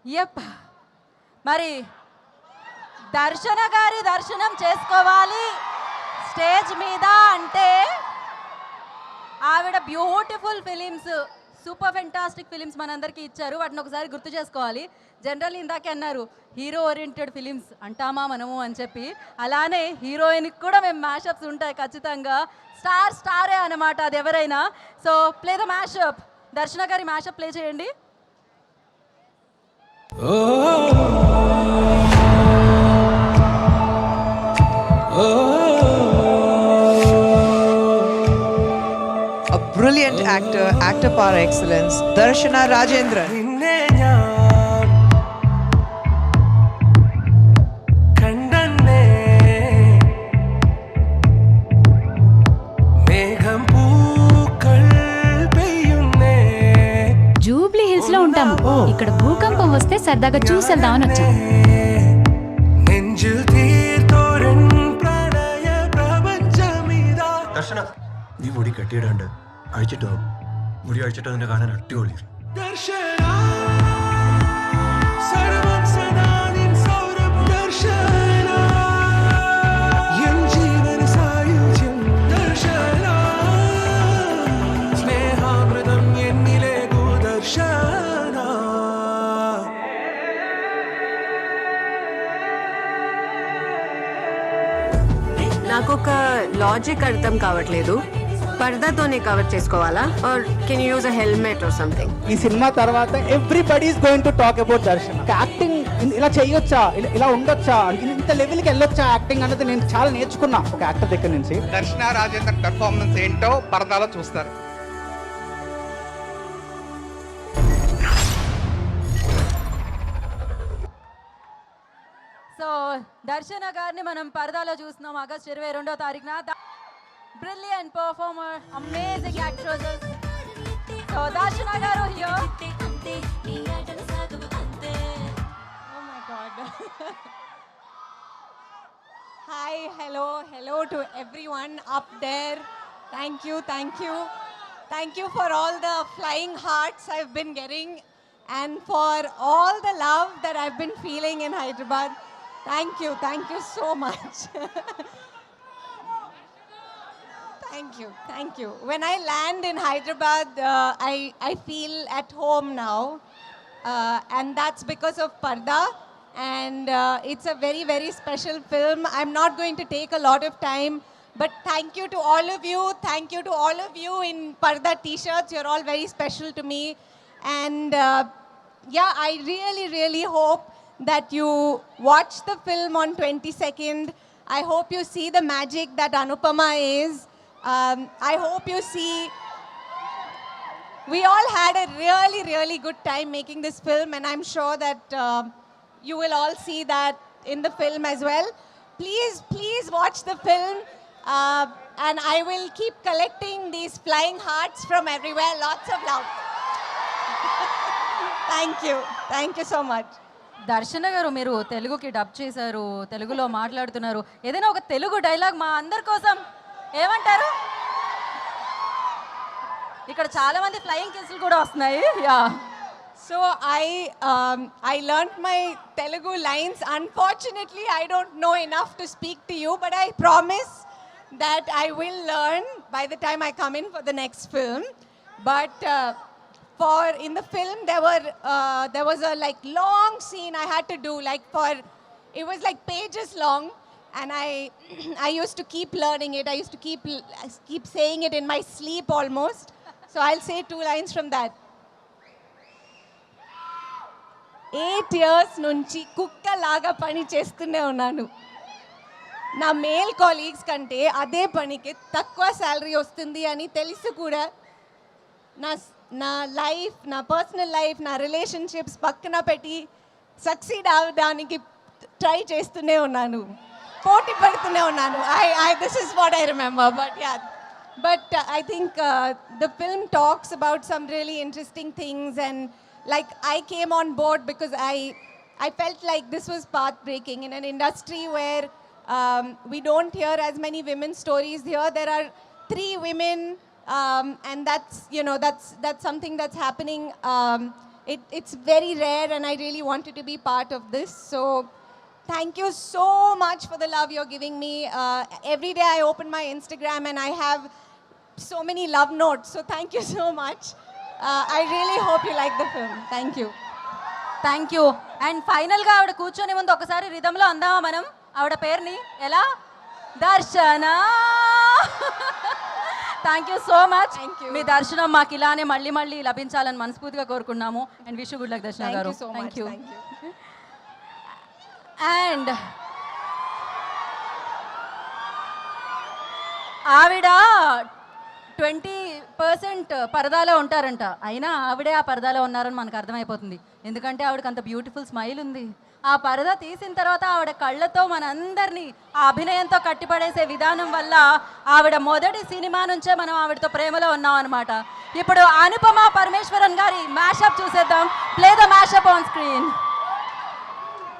Yup. మరి దర్శన గారి దర్శనం చేసుకోవాలి స్టేజ్ మీద అంటే ఆవిడ beautiful films, super fantastic films మనందరికీ ఇచ్చారు. వాటిని ఒకసారి గుర్తు చేసుకోవాలి. జనరల్ ఇందాకే అన్నారు హీరో ఓరియంటెడ్ ఫిలిమ్స్ అంటామా మనము అని చెప్పి, అలానే హీరోయిన్కి కూడా మేము మ్యాషప్స్ ఉంటాయి ఖచ్చితంగా. స్టారే అన్నమాట అది ఎవరైనా. So play the mashup. దర్శన గారి మ్యాషప్ ప్లే చేయండి. A brilliant actor par excellence, Darshana Rajendran. Jubilee hills లో ఉంటాము. ఇక్కడ భూకంపం వస్తే సరదాగా చూసేద్దామని వచ్చాం. ദർശന നീ മുടി കെട്ടിയിടാണ്ട് അഴിച്ചിട്ടോ മുടി അഴിച്ചിട്ടോ നിന്നെ കാണാൻ അടിപൊളി. నాకు ఒక లాజిక్ అర్థం కావట్లేదు. పరదాతోనే కవర్ చేసుకోవాలా are can you use a helmet or something? ఈ సినిమా తర్వాత everybody is going to talk about Darshan. Acting ఇలా చేయొచ్చా, ఇలా ఉండొచ్చా, ఇంత లెవెల్కి వెళ్ళొచ్చా యాక్టింగ్ అన్నది నేను చాలా నేర్చుకున్నా ఒక యాక్టర్ దగ్గర నుంచి. దర్శన రాజేందర్ పెర్ఫార్మెన్స్ ఏంటో పరదాలో చూస్తారు. సో దర్శన గారిని మనం పరదాలో చూస్తున్నాం ఆగస్ట్ 22వ తారీఖున. Brilliant performer, amazing actress. So దర్శన గారు here. Oh my God. Hi, hello to everyone up there. Thank you. Thank you for all the flying hearts I've been getting and for all the love that I've been feeling in Hyderabad. Thank you so much. Thank you. When I land in Hyderabad, I feel at home now, and that's because of Parda, and it's a very, very special film. I'm not going to take a lot of time, but thank you to all of you. Thank you to all of you in Parda t-shirts. You're all very special to me, and yeah, I really, really hope that you watch the film on 22nd. I hope you see the magic that Anupama is. I hope you see. We all had a really, really good time making this film, and I'm sure that you will all see that in the film as well. Please watch the film, and I will keep collecting these flying hearts from everywhere. Lots of love. Thank you so much. దర్శన గారు మీరు తెలుగుకి dub చేశారు, తెలుగులో మాట్లాడుతున్నారు. ఏదైనా ఒక Telugu dialogue మా అందరి కోసం ఏమంటారు? ఇక్కడ చాలా మంది ఫ్లయింగ్ కిస్లు కూడా వస్తున్నాయి. Yeah. So I learnt my Telugu lines. Unfortunately, I don't know enough to speak to you, but I promise that I will learn by the time I come in for the next film. But in the film there was a like long scene I had to do, like it was like pages long, and I used to keep learning it. I used to keep saying it in my sleep almost. So I'll say 2 lines from that. 8 years నుంచి కుక్కలాగా పని చేస్తూనే ఉన్నాను. నా male colleagues కంటే అదే పనికి తక్కువ శాలరీ వస్తుంది అని తెలిసి కూడా నా లైఫ్, నా పర్సనల్ లైఫ్, నా రిలేషన్షిప్స్ పక్కన పెట్టి సక్సీడ్ అవడానికి ట్రై చేస్తూనే ఉన్నాను, పోటీ పడుతూనే ఉన్నాను. This is what I remember. But I think the film talks about some really interesting things, and like I came on board because I felt like this was path breaking in an industry where we don't hear as many women's stories. Here there are 3 women, and that's something that's happening it's very rare, and I really wanted to be part of this. So thank you so much for the love you're giving me. Every day I open my Instagram and I have so many love notes. So thank you so much. I really hope you like the film. Thank you. Thank you. And ఫైనల్గా ఆవిడ కూర్చొని ముందు ఒకసారి రిధంలో అందామా మనం ఆవిడ పేరుని? ఎలా? దర్శన. Thank you so much. Thank you. మీ దర్శనం మాకు ఇలానే మళ్ళీ మళ్ళీ లభించాలని మనస్ఫూర్తిగా కోరుకున్నాము. అండ్ విష్ గుడ్ లక్ దర్శన Thank గారు. you so much. Thank you. And ఆవిడ 20% పరదాలో ఉంటారంట, అయినా ఆవిడే ఆ పరదాలో ఉన్నారని మనకు అర్థమైపోతుంది. ఎందుకంటే ఆవిడకి అంత బ్యూటిఫుల్ స్మైల్ ఉంది. ఆ పరద తీసిన తర్వాత ఆవిడ కళ్ళతో మనందరినీ ఆ అభినయంతో కట్టిపడేసే విధానం వల్ల ఆవిడ మొదటి సినిమా నుంచే మనం ఆవిడతో ప్రేమలో ఉన్నాం అనమాట. ఇప్పుడు అనుపమ పరమేశ్వరన్ గారి మ్యాషప్ చూసేద్దాం. Play the mashup on screen.